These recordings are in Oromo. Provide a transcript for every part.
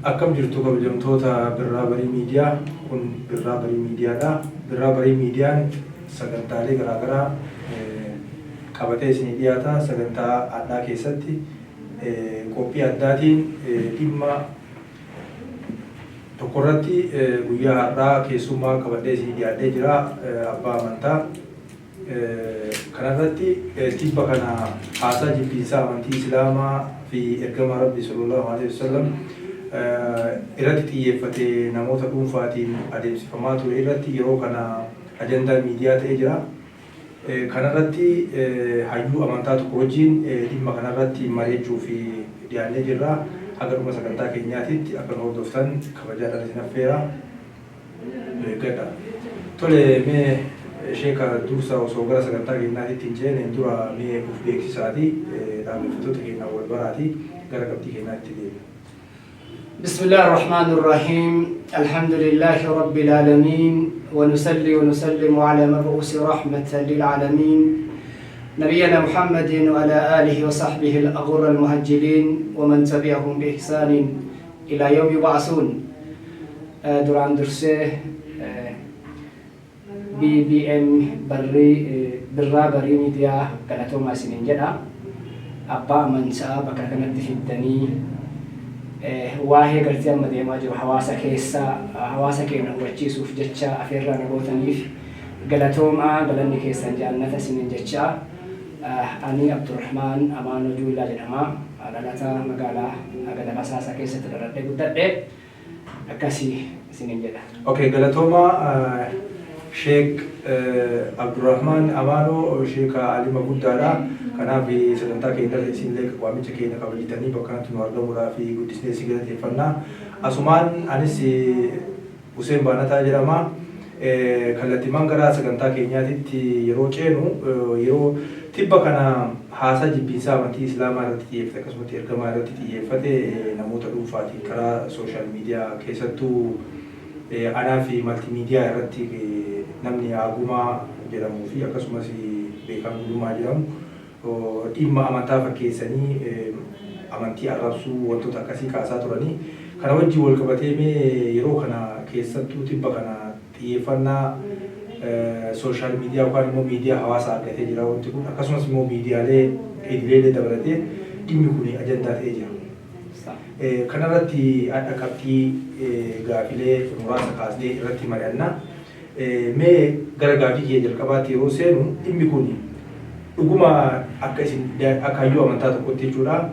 Akkam jirtu kabajamtoota Birraa Barii Miidiyaa. Kun Birraa Barii Miidiyaadha. Birraa Barii Miidiyaan sagantaalee garaagaraa qabatee isinii dhiyaata. Sagantaa addaa keessatti qophii addaatiin dhimma tokkorratti guyyaa har'aa keessummaa qabadhee isinii dhiyaadhee jira. Abbaa amantaa. Kanarratti tibba kana haasaa jibbiinsaa amantii Islaamaa fi ergama Rabbi sallallahu alaihi wasallam irratti xiyyeeffate namoota dhuunfaatiin adeemsifamaa ture irratti yeroo kana ajandaa miidiyaa ta'ee jira. Kanarratti hayyuu amantaa tokko wajjin dhimma kanarratti mari'achuu fi dhiyaannee jirra. Haga dhuma sagantaa keenyaatitti akka nu hordoftan kabajaadhaan isin affeera. Gadda. Tole mee Sheeka dursa osoo gara sagantaa keenyaatitti hin ceene dura mee of beeksisaati dhaabbatoota keenyaa wal baraati gara qabxii keenyaatti deemna. بسم الله الرحمن الرحيم الحمد لله رب العالمين ونصلي ونسلم على مبعوث رحمة للعالمين نبينا محمد وعلى آله وصحبه الأغر المهجلين ومن تبعهم بإحسان إلى يوم يبعثون دران درسه BBM Birraa Barii Miidiyaa galatoomaa isiniin jedha. Abbaa amantaa bakka kanatti fiddanii waa'ee gartee amma deemaa jiru hawaasa keenya hubachiisuuf jecha afeerraa nagootaniif galatoomaa galanni keessan jannata isiniin jecha. Ani Abdurrahmaan Amaanoo Juulaa jedhama. Dhalataa magaalaa Gadabasaasa keessatti dhaladhee guddadhe. Akkasii isiniin jedha. Okay, galatoomaa Sheek Abdurrahmaan Amaanoo Sheeka Alima guddaadha. Kanaaf sagantaa keenya isinillee waamicha keenya kabajitanii bakka kanatti nu argamuudhaa fi guddisnee si galateeffannaa. Asumaan anis Huseen Baanataa jedhama. Kallattiimaan gara sagantaa keenyaatitti yeroo ceenu yeroo tibba kana haasaa jibbiinsaa amantii Islaamaa irratti xiyyeeffate akkasumas ergamaa irratti xiyyeeffate namoota dhuunfaatiin karaa sooshaal miidiyaa keessattuu anaa fi maltiimiidiyaa irratti namni Haagumaa jedhamuu fi akkasumas Beekan Gulumaa jedhamu dhimma amantaa fakkeessanii amantii arrabsuu wantoota akkasii kaasaa turanii. Kana wajjin wal qabatee yeroo kana keessattuu tibba kana xiyyeeffannaa sooshaal miidiyaa yookaan immoo miidiyaa hawaasaa argatee jira wanti kun akkasumas immoo miidiyaalee idileelee dabalatee dhimmi kun ajandaa ta'ee jira. Kanarratti adda qabxii gaafilee muraasa kaasnee irratti mari'anna. Mee gara gaafii kee jalqabaatti yeroo seenu dhimmi kun dhuguma akka hayyuu amantaa tokkotti jechuudha.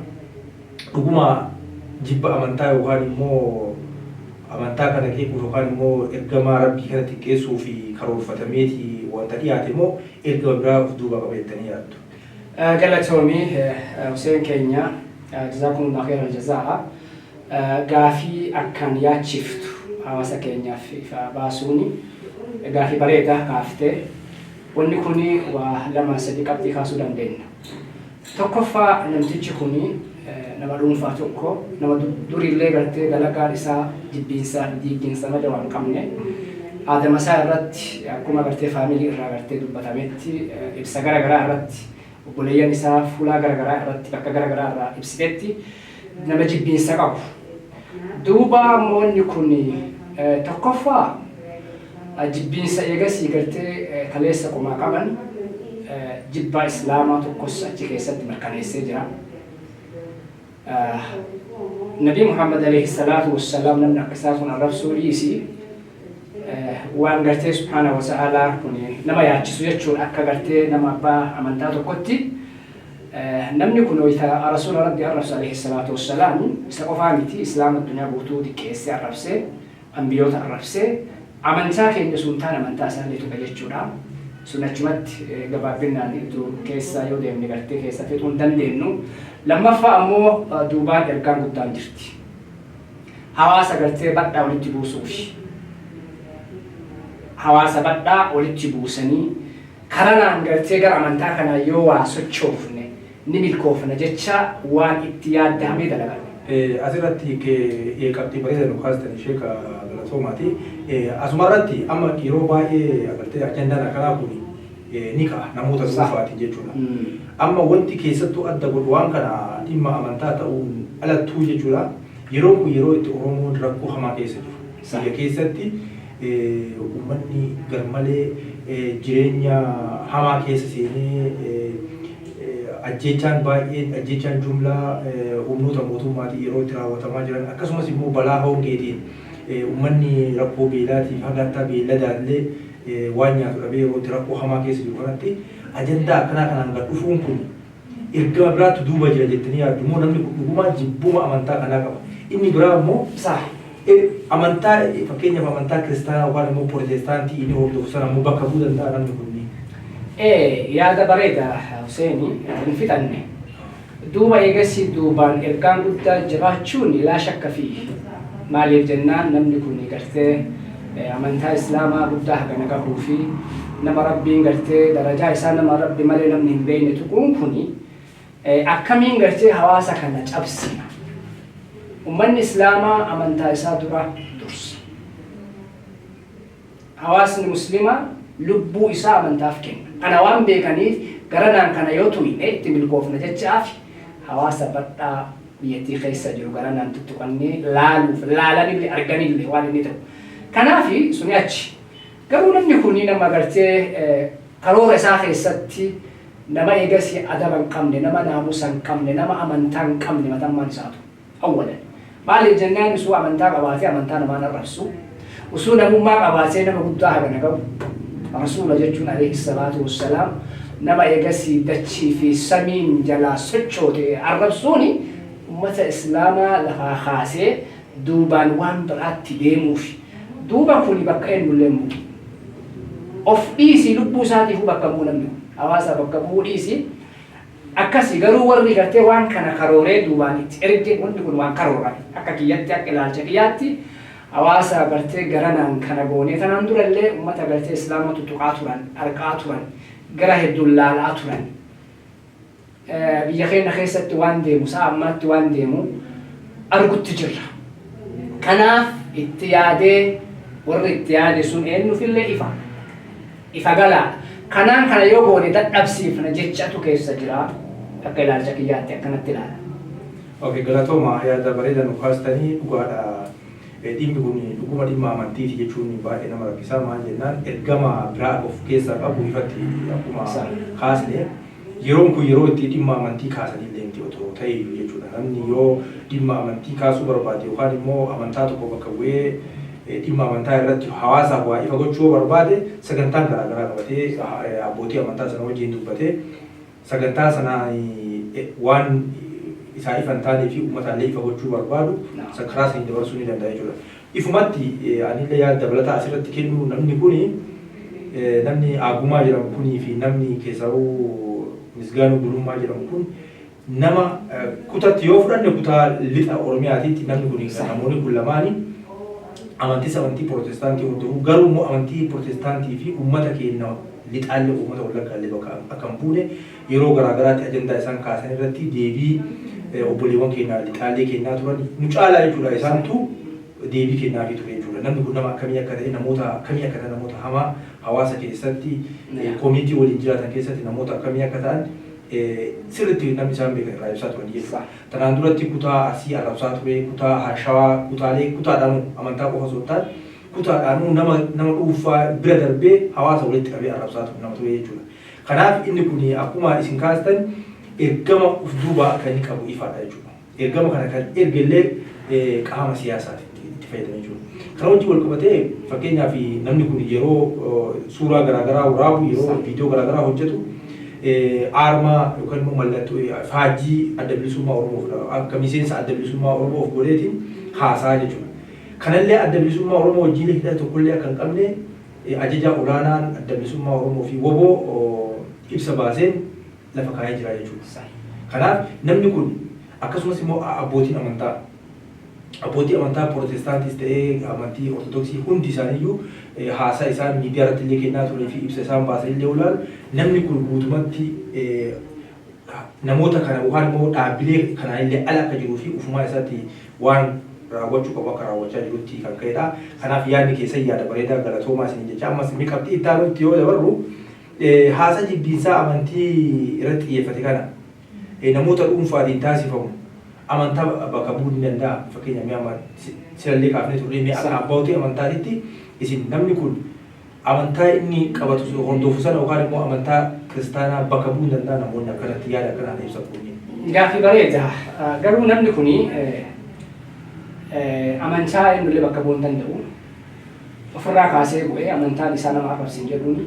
Dhuguma jibba amantaa yookaan immoo amantaa kana keekuuf yookaan immoo ergamaa Rabbii kana xiqqeessuu fi karoorfatameeti wanta dhiyaate immoo ergama biraa of duuba qabeettanii yaaddu. Galatoomii Huseen keenya jazakumullahu khairal jazaa gaafii akkaan yaachiftu hawaasa keenyaaf ifa baasuuni gaafii bareedaa kaaftee wanni kuni waa lama sadii qabxii kaasuu dandeenya. Tokkoffaa namtichi kuni nama dhuunfaa tokko nama duriillee gartee dalagaan isaa jibbiinsaa diiggiinsa malee waan qabne aadama isaa irratti akkuma gartee faamilii irraa gartee dubbatametti ibsa garaagaraa irratti obboleeyyan isaa fuulaa garaagaraa irratti bakka garaagaraa irraa ibsitetti nama jibbiinsa qabu. Duuba moonni kun tokkoffaa jibbiinsa eegasii gartee kaleessa qomaa qaban jibbaa Islaamaa tokkos achi keessatti mirkaneessee jira. Nabi Muhammad alayhi salatu wassalam namni akka isaa kun arrabsuu dhiisi waan gartee subhaanahu wa ta'aalaa kun nama yaachisu jechuudha akka gartee nama abbaa amantaa tokkotti. Namni kun wayita rasuula Rabbi arrabsa alayhi salatu wassalam isa qofaa miti Islaama addunyaa guutuu xiqqeessee arrabsee anbiyoota arrabsee amantaa keenya suntaan amantaa isaanii tuqa jechuudha. Sun achumatti gabaabbinaan keessa yoo deemne gartee keessa fixuu hin dandeenyu. Lammaffaa ammoo duubaan ergaan guddaan jirti. Hawaasa gartee badhaa walitti buusuufi. Hawaasa badhaa walitti buusanii karanaan gartee gara amantaa kanaa yoo waa sochoofne ni milkoofna jecha waan itti yaaddahamee dalagan. Asirratti qabxii bareeda nu kaastanii Sheeka galatoomaati. Asumarratti amma yeroo baay'ee agartee ajandaan akkanaa kun ni ka'a namoota dhuunfaatiin jechuudha. Amma wanti keessattuu adda godhu waan kana dhimma amantaa ta'uun alattuu jechuudha. yeroo kun yeroo itti Oromoon rakkoo hamaa keessa jiru. Biyya keessatti uummanni garmalee jireenya hamaa keessa seenee ajjechaan baay'een ajjechaan jumlaa humnoota mootummaatiin yeroo itti raawwatamaa jiran akkasumas immoo balaa hongeetiin uummanni rakkoo beelaatiif hagattaa beelladaallee waan nyaatu dhabee yeroo itti rakkoo hamaa keessa jiru kanatti ajandaa akkanaa kanaan gad dhufuun kun ergama biraatti duuba jira jettanii yaaddu immoo namni kun dhugumaa jibbuma amantaa kanaa qaba. Inni biraa immoo amantaa fakkeenyaaf amantaa kiristaanaa yookaan immoo pirootestaantii inni hordofu sana immoo bakka bu'uu danda'a namni kun. Yaada bareeda Huseeni hin fixanne. Duuba eegasii duubaan ergaan guddaa jiraachuun laa shakka fi maaliif jennaan namni kun gartee amantaa islaamaa guddaa hagana qabuu fi nama rabbiin gartee darajaa isaa nama rabbi malee namni hin beekne tuquun kuni akkamiin gartee hawaasa kana cabsina. Uummanni islaamaa amantaa isaa dura dursa. Hawaasni muslimaa lubbuu isaa amantaaf kenna. Ana waan beekaniif garanaan kana yoo tuyne itti milkoofna jechaaf hawaasa badhaa biyyattii keessa jiru garanaan tuttuqannee laalanillee arganillee waan inni ta'u. Kanaaf suni achi. Garuu namni kun nama gartee karoora isaa keessatti nama eegasii adaba hin qabne, nama naamusa hin qabne, nama amantaa hin qabne matammaan isaatu. Awwalan. Maaliif jennaan usuu amantaa qabaatee amantaa namaan arrabsu. Usuu namummaa qabaatee nama guddaa hagana qabu. Rasuula jechuun alayhi salaatu wassalaam nama eegasii dachii fi samiin jalaa sochoote arrabsuuni ummata islaamaa lafaa kaasee duubaan waan biraatti deemuuf duuba kuni bakka eenyullee muu of dhiisii lubbuu isaatiif bakka bu'u namni hawaasa bakka bu'u dhiisii akkasii garuu warri gartee waan kana karooree duubaan itti erge wanti kun waan karoorame akka kiyyatti akka ilaalcha kiyyaatti hawaasa gartee garanaan kana goonee tanaan durallee ummata gartee islaamaa tuttuqaa turan arqaa turan gara hedduun laalaa turan biyya keenya keessatti waan deemu sa'a ammaatti waan deemu argutti jirra. Kanaaf itti yaadee warri itti yaade sun eenyufillee ifa galaa. Kanaan kana yoo goone dadhabsiifna jechatu keessa jira akka ilaalcha kiyyaatti akkanatti ilaala. Okay, galatooma yaada bareeda nu kaastanii dhugaadha. Dhimmi kun dhuguma dhimma amantiiti jechuun baay'ee nama rakkisaa maal jennaan ergama biraa of keessaa qabu ifatti akkuma kaasne yeroon kun yeroo itti dhimma amantii kaasanii deemti otoo ta'e jechuudha. Namni yoo dhimma amantii kaasuu barbaade yookaan immoo amantaa tokko bakka bu'ee dhimma amantaa irratti hawaasaaf waa ifa gochuu barbaade sagantaan garaagaraa qabatee abbootii amantaa sana wajjin dubbatee sagantaa sanaa waan isaa ifan taanee fi uummataalee ifa gochuu barbaadu karaa sanii dabarsuu ni danda'a jechuudha. Ifumatti anillee yaada dabalataa asirratti kennu namni kuni namni Agumaa jedhamu kunii fi namni Keessaawuu Misgaanuu Gulummaa jedhamu kun nama kutatti yoo fudhanne kutaa lixa Oromiyaatiitti namni kuni namoonni kun lamaanii amantii Pirootestaantii hordofu garuu immoo amantii Pirootestaantii fi uummata keenya lixaallee uummata Wallaggaallee bakka akka hin buune yeroo garaagaraatti ajandaa isaan kaasan irratti deebii obboleewwan keenya lixaallee kennaa turan nu caalaa jechuudha. Isaantu deebii kennaafii ture jechuudha. Namni kun nama akkamii akka ta'e namoota hamaa hawaasa keessatti koomiitii waliin jiraatan keessatti namoota akkamii akka ta'an sirriitti namni isaan beekan irraa ibsaa turan jechuudha. Tanaan duratti kutaa Arsii arrabsaa ture, kutaa Shawaa, kutaadhaan amantaa qofa osoo hin taane kutaadhaan nama dhuunfaa bira darbee hawaasa walitti qabee arrabsaa ture nama ture jechuudha. Kanaaf inni kun akkuma isin kaastan ergama uf duubaa akka inni qabu ifaadha jechuudha. Ergama kana kan ergellee qaama siyaasaati itti fayyadamee jechuudha. Kana wajjin wal qabatee fakkeenyaaf namni kun yeroo suuraa garaagaraa waraabu yeroo viidiyoo garaagaraa hojjetu aarmaa yookaan immoo mallattoo faajjii adda bilisummaa Oromoof akka miseensa adda bilisummaa Oromoof godheetiin haasaa jechuudha. Kanallee adda bilisummaa Oromoo wajjin hidhata tokkollee akka hin qabne ajajaa olaanaan adda bilisummaa Oromoo fi woboo ibsa baaseen lafa kaayee jira jechuudha. Kanaaf namni kun akkasumas immoo abbootiin amantaa Pirootestaantis ta'ee amantii Ortodoksii hundi isaaniiyyuu haasaa isaan miidiyaa irratti illee kennaa turanii fi ibsa isaan baasan illee olaalu namni kun guutumatti namoota kana yookaan immoo dhaabbilee kanaan illee ala akka jiruu fi ufumaa isaatti waan raawwachuu qabu akka raawwachaa jirutti kan ka'edha. Kanaaf yaadni keessan yaada bareedaa galatoomaa isin jecha ammas inni qabxii itti aanutti yoo dabarru haasa jibbiinsaa amantii irratti xiyyeeffate kana namoota dhuunfaatiin taasifamu amantaa bakka bu'uu ni danda'a. Fakkeenyaaf mi'a sirallee kaafnee turre mi'a akka abbootii amantaatitti isin namni kun amantaa inni qabatu hordofu sana yookaan immoo amantaa kiristaanaa bakka bu'uu ni danda'a namoonni akkanatti yaada akkanaan ibsa kunniin. Gaaffii bareeda. Garuu namni kuni amantaa inni bakka bu'uu hin danda'u. Ofirraa kaasee bu'ee amantaan isaa nama arrabsin jedhuuni.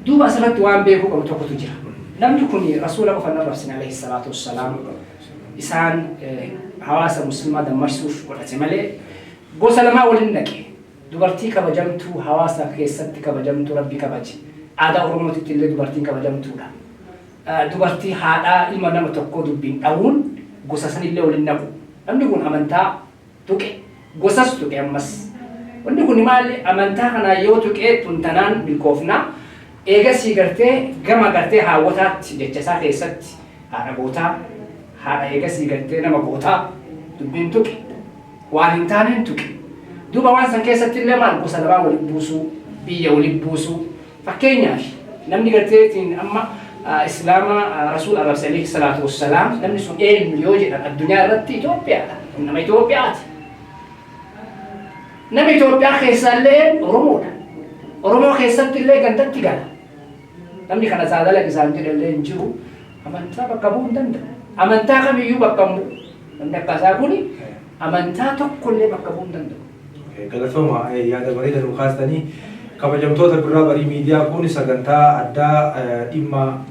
Duuba asirratti waan beekuu qabu tokkotu jira. Namni kuni rasuula qofa hin arrabsin alayhi salaatu wassalaam. Isaan hawaasa musliimaa dammaqsuuf godhate malee gosa lamaa waliin dhaqe. Dubartii kabajamtuu hawaasa keessatti kabajamtuu rabbi kabaje. Aadaa Oromootitti illee dubartiin kabajamtuudha. Dubartii haadhaa ilma nama tokkoo dubbiin dhawuun gosa sanillee waliin dhaqu. Namni kun amantaa tuqe gosas tuqe ammas. Wanni kun maali amantaa kana yoo tuqee tuntanaan bilkoofna eegasii gartee gama gartee haawwataatti jecha isaa keessatti haadha gootaa haadha eegasii gartee nama gootaa dubbiin tuqe waan hin taaneen tuqe. Duuba waan san keessatti illee maal gosa lamaa waliin buusuu biyya waliin buusuu fakkeenyaaf namni garteetiin amma islaama rasuul arrabse alayhi salaatu wassalaam namni sun eenyu yoo jedhan addunyaa irratti Itoophiyaadha nama Itoophiyaati. Nama Itoophiyaa keessallee Oromoodha. Oromoo keessatti illee gandatti gala. Namni kana saadala isaan jedhallee hin jiru amantaa bakka bu'uu hin danda'u. Amantaa kamiyyuu bakka bu'u. Namni akkaasaa kuni amantaa tokkollee bakka bu'uu hin danda'u. Galatooma yaada bareeda nu kaastanii kabajamtoota biraa barii miidiyaa kun sagantaa addaa dhimma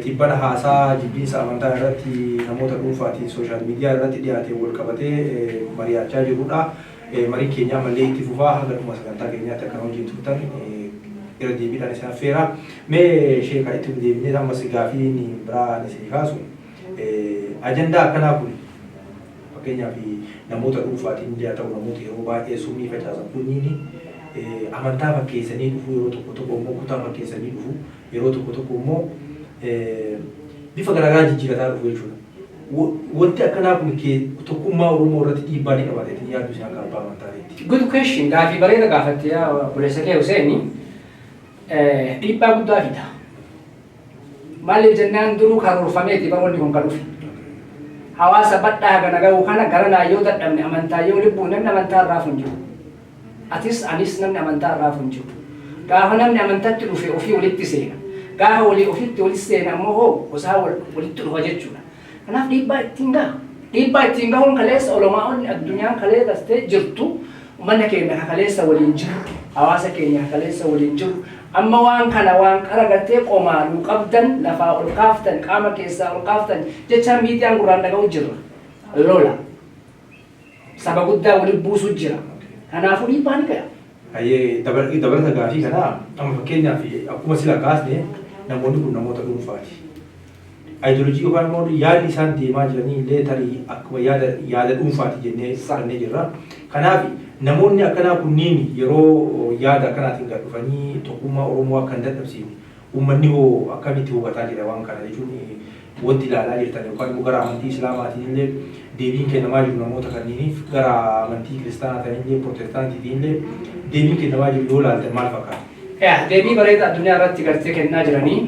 tibbana haasaa jibbiinsa amantaa irratti namoota dhuunfaatiin sooshaal miidiyaa irratti dhiyaatee wal qabatee mari'achaa jirudha. Marii keenya malee itti fufaa haga dhuma sagantaa keenyaatti akka hojiin turtan irra deebiidhaan isin affeera. Mee sheekaa itti deebinee ammas gaaffii biraa isin kaasu ajandaa akkanaa kun fakkeenyaaf namoota dhuunfaatiin illee haa ta'u namoota yeroo baay'ee summii facaasan kunniin amantaa fakkeessanii dhufu yeroo tokko immoo kutaa fakkeessanii dhufu yeroo tokko immoo bifa garaagaraa jijjiirataa dhufu jechuudha. Wanti akkanaa kun tokkummaa Oromoo irratti dhiibbaa ni qabaata jedhanii yaaddu isaan qabbaa amantaaniitti. Good question. Gaaffii bareeda gaafatte yaa Buleessa kee Huseeni dhiibbaa guddaa fida. Maaliif jennaan duruu karoorfameeti baroonni kun kan dhufe. Hawaasa badhaa gana ga'u kana gara naayyoo dadhabne amantaa yoo libbuu namni amantaa irraa hin jiru. Atis anis namni amantaa irraa hin jiru. Gaafa namni amantaatti dhufe ofii walitti seena. Gaafa ofitti walitti seena ammoo gosaa walitti dhufa jechuudha. Kanaaf dhiibbaa ittiin gaha. Dhiibbaa ittiin gahuun kaleessa olomaa'onni addunyaan kalee gastee jirtu mana keenya kaleessa waliin jiru hawaasa keenya kaleessa waliin jiru amma waan kana waan qara gartee qomaa nu qabdan lafaa ol kaaftan qaama keessaa ol kaaftan jecha miidiyaan gurraan dhaga'u jirra lola saba guddaa waliin buusu jira kanaafuu dhiibbaa ni gaha. Hayyee dabalata gaaffii kanaa amma fakkeenyaaf akkuma sila kaasne namoonni kun namoota dhuunfaati. Ideoloojii yookaan immoo yaadni isaan deemaa jiranii illee tarii akkuma yaada dhuunfaati jennee sarnee jirra. Kanaaf namoonni akkanaa kunniin yeroo yaada akkanaatiin gad dhufanii tokkummaa Oromoo akka hin dadhabsiine uummanni hoo akkamitti hubataa jira waan kana jechuun wanti ilaalaa jirtan yookaan immoo gara amantii Islaamaatiin illee deebiin kennamaa jiru namoota kanniiniif gara amantii Kiristaanaa ta'an illee Prootestaantiitiin illee deebiin kennamaa jiru yoo ilaaltan maal fakkaata? Deebii bareeda addunyaa irratti gartee kennaa jiranii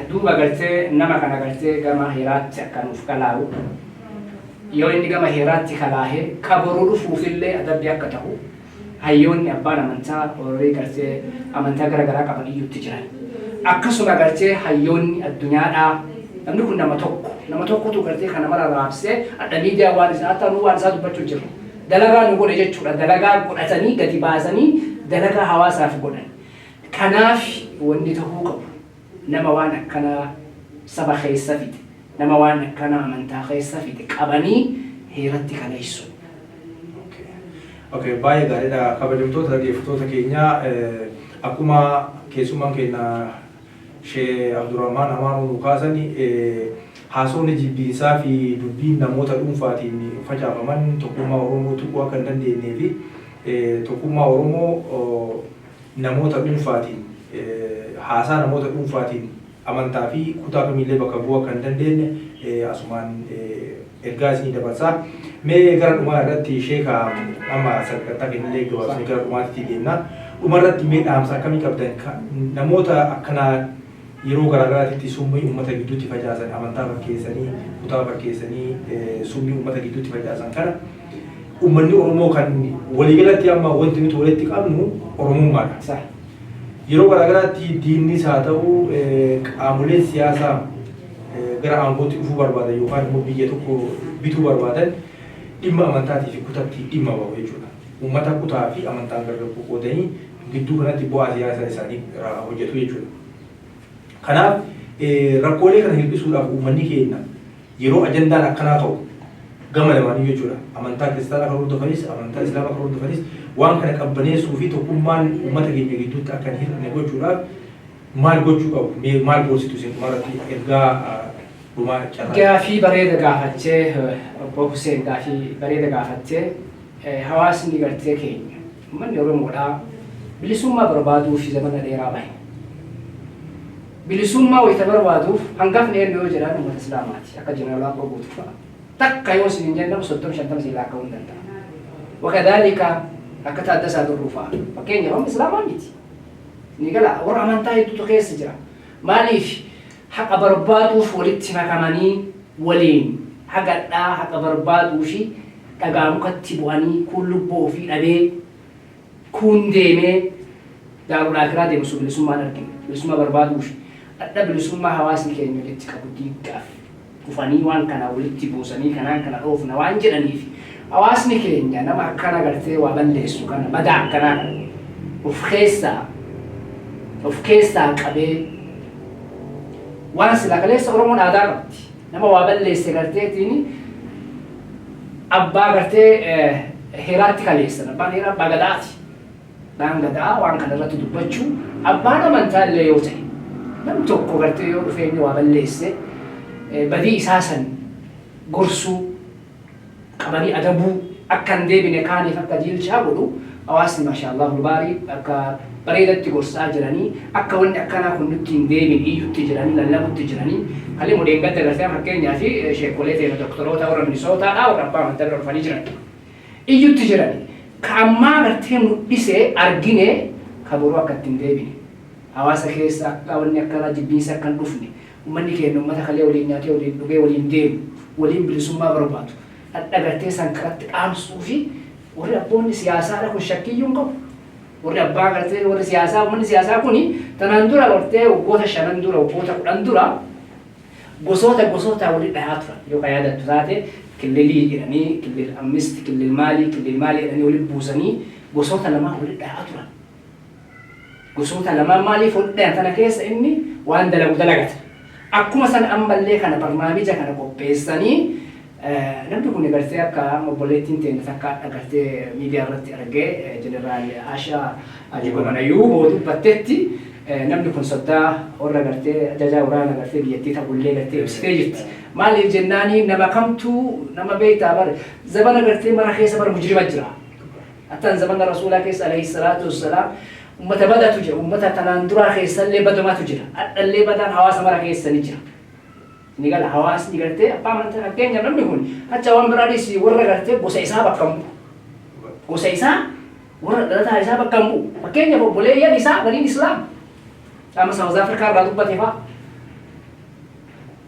duuba gartee nama kana gartee gama heeraatti akka nuuf kalaahu yoo inni gama heeraatti kalaahee kabaruu dhufuufillee adabbii akka ta'u hayyoonni abbaan amantaa horii gartee amantaa garaagaraa qaban iyyuutti jiran akkasuma gartee hayyoonni addunyaadhaa namni kun nama tokkotu gartee kana mara raabsee adda miidiyaa waan isaa hatta nuu waan isaa dubbachuu jiru dalagaa nu godhe jechuudha dalagaa godhatanii gadi baasanii dalagaa hawaasaaf godhan. Kanaaf wanti ta'uu qabu nama waan akkana saba keessa fide nama waan akkana amantaa keessa fide qabanii heeratti kaleessu. Okay, baay'ee gaariidha. Kabajamtoota dhaggeeffattoota keenyaa akkuma keessummaan keenya Sheekh Abdurrahmaan Amaanuu nu kaasanii haasofni jibbiinsaa fi dubbiin namoota dhuunfaatiin facaafaman tokkummaa Oromoo tuquu akka hin dandeenyee fi tokkummaa Oromoo namoota dhuunfaatiin haasaa namoota dhuunfaatiin amantaa fi kutaa kamiillee bakka bu'uu akka hin dandeenye asumaan ergaa isinii dabarsaa. Mee gara dhumaa irratti sheeka amma sagantaa keenyallee gabaabsanii gara dhumaatti deemna. Dhuma irratti mee dhaamsa akkamii qabdan namoota akkanaa yeroo garaagaraatti summii uummata gidduutti facaasan amantaa fakkeessanii kutaa fakkeessanii summii uummata gidduutti facaasan kana uummanni Oromoo kan waliigalatti amma wanti nuti walitti qabnu Oromummaadha. Yeroo garaagaraatti diinnis haa ta'u qaamoleen siyaasaa gara aangootti dhufuu barbaadan yookaan immoo biyya tokko bituu barbaadan dhimma amantaatii fi kutaatti dhimma bahu jechuudha. Uummata kutaa fi amantaan gargar qoqqoodanii gidduu kanatti bu'aa siyaasaa isaanii hojjetu jechuudha. Kanaaf rakkoolee kana hir'isuudhaaf uummanni keenya yeroo ajandaan akkanaa ta'u gama lamaanii jechuudha. Amantaa kiristaanaa kan hordofanis amantaa islaamaa kan hordofanis waan kana qabbaneessuu fi tokkummaan uummata keenya gidduutti akka hin hir'ine gochuudhaaf maal gochuu qabu? Maal gorsitu isin dhumarratti ergaa dhumaa carraa? Gaafii bareeda gaafachee obbo Hussein gaafii bareeda gaafattee hawaasni gartee keenya uummanni Oromoodhaa bilisummaa barbaaduuf zamana dheeraa bahe. Bilisummaa wayita barbaaduuf hangafni eenyu yoo jedhaan uummata Islaamaati akka Jeneraal Qoguutu fa'a. Takka yoo isin hin jennamu 30-50 silaa ka'uu hin danda'a. Wakadaalika akka Taaddasaa Birruu fa'a. Fakkeenya Oromoo Islaamaa miti. Ni gala warra amantaa hedduutu keessa jira. Maaliif haqa barbaaduuf walitti makamanii waliin hagadhaa haqa barbaaduu fi dhagaa mukatti bu'anii kun lubbuu ofii dhabee kun deemee daaruu laakiraa deemsu bilisummaan argina. Bilisummaa barbaaduuf dhadha bilisummaa hawaasni keenya walitti qabu diiggaaf dhufanii waan kana walitti buusanii kanaan kana dhoofna waan jedhaniif hawaasni keenya nama akkana gartee waa balleessu kana madaa akkanaa kana of keessaa qabee waan sila kaleessa Oromoon aadaa qabdi. Nama waa balleesse garteetiin abbaa gartee heeraatti kaleessan. Abbaan heeraa abbaa gadaati. Abbaan gadaa waan kana irratti dubbachuu abbaan amantaa illee yoo ta'e namni tokko gartee yoo dhufeenyi waa balleesse badii isaa san gorsuu qabanii adabuu akka hin deebine kaaniif akka jiilchaa godhu hawaasni maashaallah baarii akka bareedatti gorsaa jiranii akka wanni akkanaa kun nutti hin deemin iyyutti jiranii lallabutti jiranii kalli mudeen gadda gartee fakkeenyaa fi sheekolee ta'e doktoroota warra minisootaadhaa warra abbaa amantaa bira dhufanii jiran iyyutti jiranii ka ammaa gartee mul'isee argine ka boruu akka ittiin deebine hawaasa keessa akka wanni akkanaa jibbiinsa akka hin dhufne uummanni keenya uummata kalee waliin nyaatee waliin dhugee waliin deemu waliin bilisummaa barbaadu dhadha gartee san karatti dhaamsuu fi warri abboonni siyaasaadha kun shakkiyyuu hin qabu. Warri abbaa gartee warri siyaasaa uummanni siyaasaa kuni tanaan dura gartee waggoota 5 dura waggoota 10 dura gosoota waliin dhahaa turan yoo yaadattu taate killilii jedhanii killil ammist killil maalii jedhanii waliin buusanii gosoota lamaa waliin dhahaa turan. Gosoota lamaa maaliif waliin dhahan tana keessa inni waan dalagu dalagata. Akkuma san ammallee kana barnaamija kana qopheessanii namni kun gartee akka obboleettiin teenya takka agartee miidiyaa irratti argee Jeneraal Ashaa Ajigomanayyuu boo dubbattetti namni kun soddaa warra gartee ajajaa waraana gartee biyyattii ta'ullee gartee ibsitee jirti. Maaliif jennaanii nama kamtuu nama beektaa bara zabana gartee mara keessa bara mujrima jira. Attaan zabana rasuulaa keessa alayhi salaatu wassalaam ummata badatu jira. Ummata tanaan duraa keessallee badamaatu jira. Adhallee badaan hawaasa mara keessa ni jira. Ni gala hawaasni gartee abbaa amantaa fakkeenya namni kun acha waan biraadhis warra gartee gosa isaa bakka hin bu'u. Gosa isaa warra dhalataa isaa bakka hin bu'u. Fakkeenyaaf obboleeyyan isaa galiin Islaam. Amma South Africa irraa dubbate fa'a.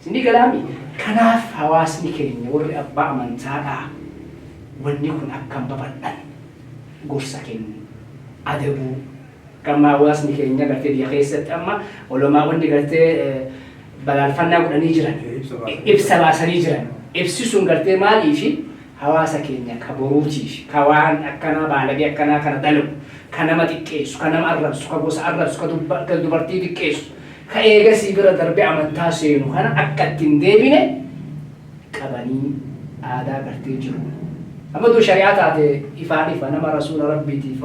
Ni galaami. Kanaaf hawaasni keenya warri abbaa amantaadhaa wanni kun akka hin babal'an gorsa kennu adabuu gamma hawaasni keenya gartee biyya keessatti amma olumaa wanni gartee balaalfannaa godhanii jiran ibsa baasanii jiran ibsi sun gartee maaliifi hawaasa keenya ka boruutiif ka waan akkanaa baalagee akkanaa kana dalagu ka nama xiqqeessu ka nama arrabsu ka gosa arrabsu ka dubartii xiqqeessu ka eegasii bira darbee amantaa seenu kana akka ittiin deebine qabanii aadaa gartee jiru. Amma duu shari'aa taate ifaan ifa nama rasuula rabbiitiif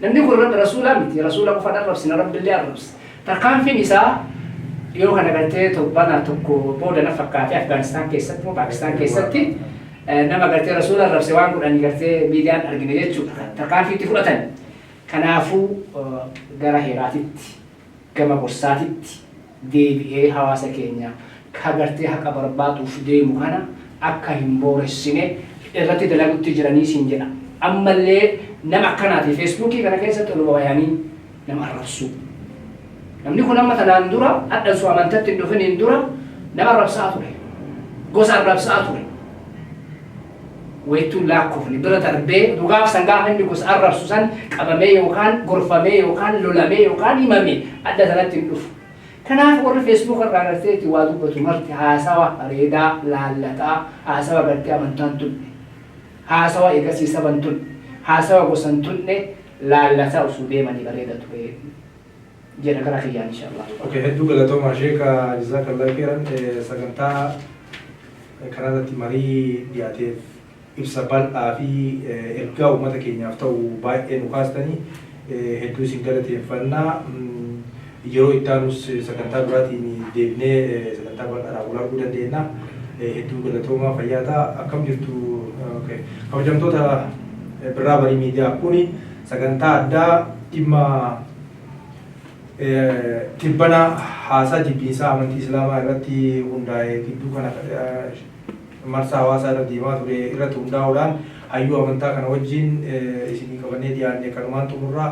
namni kun rasuula miti rasuula qofa arrabsina rabbillee arrabsi. Tarkaanfiin isaa yoo kana gartee tobbana tokko booda na fakkaate Afgaanistaan keessatti moo Paakistaan keessatti nama gartee rasuula arrabse waan godhanii gartee miidiyaan argine jechuudha. Tarkaanfiitti fudhatan. Kanaafuu gara heeraatitti gama gorsaatitti deebi'ee hawaasa keenya ka gartee haqa barbaaduuf deemu kana akka hin booressine irratti dalagutti jiranii siin jedha. Ammallee nama akkanaati Feesbuukii kana keessatti ol bayanii nama arrabsu. namni kun amma tanaan dura adda su amantatti hin dhufin hin dura nama arrabsaa ture gosa arrabsaa ture wayituun laakkoofni bira darbee dhugaaf san gaafa inni gosa arrabsu san qabamee yookaan gorfamee yookaan lolamee yookaan himamee adda sanatti hin dhufu. Kanaaf warri Facebook irraa garteetti waa dubbatu marti haasawa bareedaa laallataa haasawa gartee amantaan tunne haasawa eegasiisa bantunne haasawa gosan tunne laallataa osoo deemanii bareeda ture jedha gara kiyyaan inshallah. Okay, hedduu galatooma sheeka jazakallahu khairan sagantaa kanarratti marii dhiyaateef ibsa bal'aa fi ergaa uummata keenyaaf ta'u baay'ee nu kaastanii hedduu isin galateeffannaa. Yeroo itti aanus sagantaa biraatiin deebinee sagantaa bal'aadhaan wal arguu dandeenya. Hedduu galatoomaa fayyaa ta'a. Akkam jirtu kabajamtoota Birraa Barii Miidiyaa kuni sagantaa addaa dhimma tibbana haasaa jibbiinsaa amantii Islaamaa irratti hundaa'ee gidduu kana marsaa hawaasaa irra deemaa ture irratti hundaa'uudhaan hayyuu amantaa kana wajjin isinii qabannee dhiyaanne kanumaan xumurraa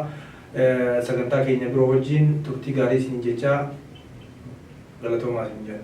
sagantaa keenya biroo wajjin turtii gaarii isin jechaa galatoomaa isin jedha.